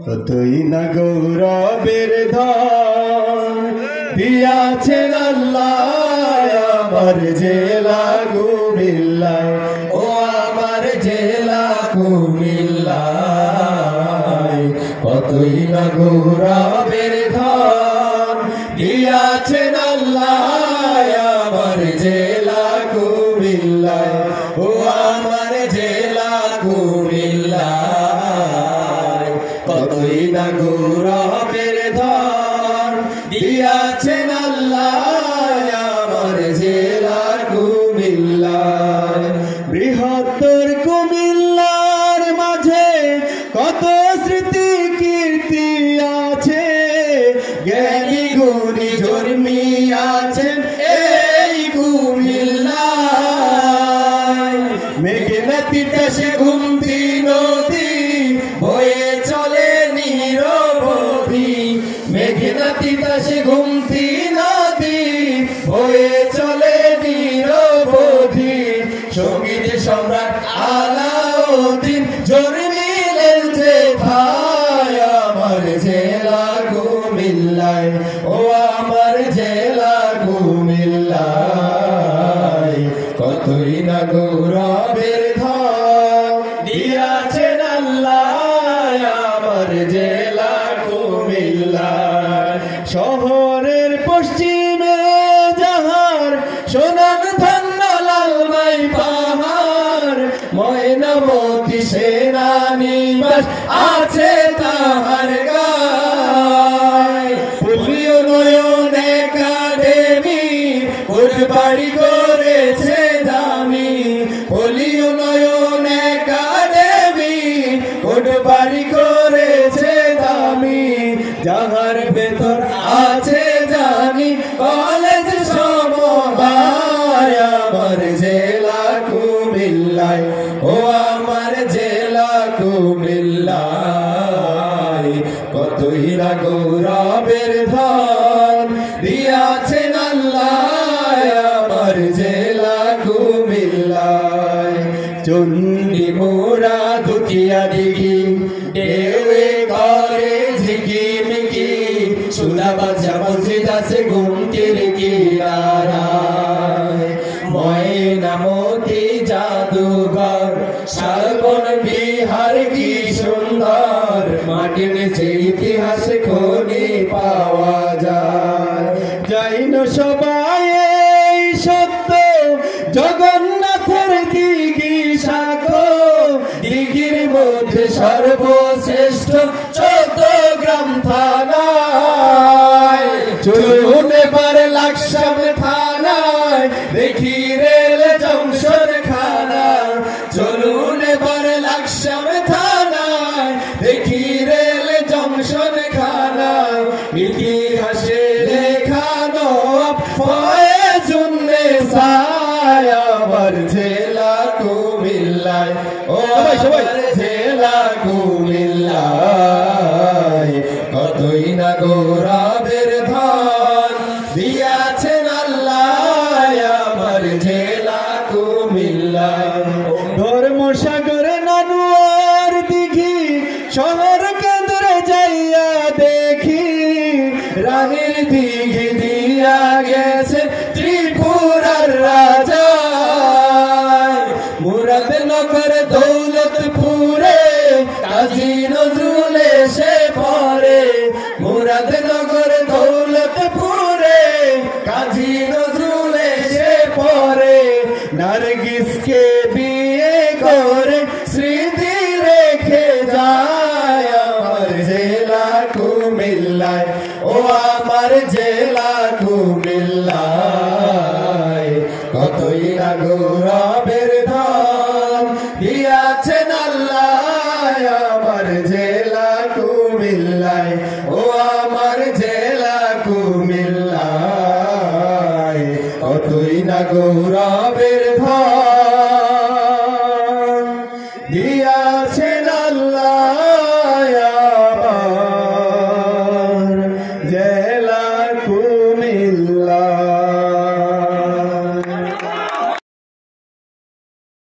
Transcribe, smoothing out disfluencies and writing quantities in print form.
কতই না গৌরবের ধন দিয়াছেন আল্লাহ আমার জেলা কুমিল্লায়, ও আমার জেলা কুমিল্লায়। কতই না গৌরবের ধন দিয়াছেন আল্লাহ আমার জেলা কুমিল্লায়, ও আমার জেলা কুমিল্লায়। কতই না গৌরবের ধন দিয়াছেন আল্লাহ আমার জেলা কুমিল্লায়। বৃহত্তর কুমিল্লার মাঝে কত স্মৃতি কীর্তি আছে, জ্ঞানী গুণী জন্মি আছেন এই কুমিল্লায়। মেঘনা তিতাসে ঘুমতি নদী বয়ে চলে নিরবধি, মেঘনা তিতাসে ঘুমতি নদী বয়ে চলে নিরবধি। সঙ্গীত সম্রাট আলাউদ্দিন জন্মিলেন যেথায় আমার জেলা কুমিল্লায়, ও আমার জেলা কুমিল্লায়। কতই না গৌরবের ধন দিয়াছেন আল্লাহ আমার জেলা কুমিল্লায়। শহরের পশ্চিমে যাহার সোনার ধন্য লালমাই পাহাড়, ময়নামতি সেনানিবাস আছে তাহার গায়। পুলিও নয়ন একাডেমি কোটবাড়ি করেছে দামি, পুলিও নয়ন একাডেমি কোটবাড়ি করেছে দামি। যাহার ভেতর আছে জানি কলেজ সমবায় আমার জেলা কুমিল্লায়, ও আমার জেলা কুমিল্লায়। কতই না গৌরবের ধন দিয়াছেন আল্লাহ আমার জেলা কুমিল্লায়। চণ্ডী মোরা দুটিয়া দিঘি ঢেউয়ে করে ঝিকিমিকি, সুদাবাজা মসজিদ আছে ঘুমটির কিনারায়। ময়নামতি জাদুঘর শালবন বিহার কি সুন্দর, মাটির নিচে ইতিহাস খনি পাওয়া যায়। যাইন সবাই এই সত্য জগন্নাথের দিঘি সাঁকো, দিঘির মধ্যে সর্বশ্রেষ্ঠ চট্টগ্রাম থানায়। চলুন এবার লাকসাম থানায় দেখি রেল জংশন খানা, চলুন এবার লাকসাম থানায় দেখি রেল জংশন খানা। ইতিহাসে লেখানো ফয়েজুন্নেসা আমার জেলা কুমিল্লায়, ও আমার জেলা কুমিল্লায়। কতই না গৌরবের ধন দিয়াছেন আল্লাহ আমার জেলা কুমিল্লায়। ধর্মসাগর নানুয়ার দিঘি শহর কেন্দ্রে যাইয়া দেখি, রানীর দিঘি দিয়া গেছে ত্রিপুরার রাজা। মুরাদনগর দৌলতপুরে কাজী নজরুল এসে পড়ে, মুরাদনগর দৌলতপুরে কাজী নজরুল এসে পড়ে। নার্গিসকে বিয়ে করে স্মৃতি রেখে যায় আমার জেলা কুমিল্লায়, ও আমার জেলা কুমিল্লায়। কতই না গৌরবের ধন দিয়াছেন আল্লাহ আমার জেলা কুমিল্লায়, ও আমার জেলা কুমিল্লায়। কতই না গৌরবের ধন দিয়াছে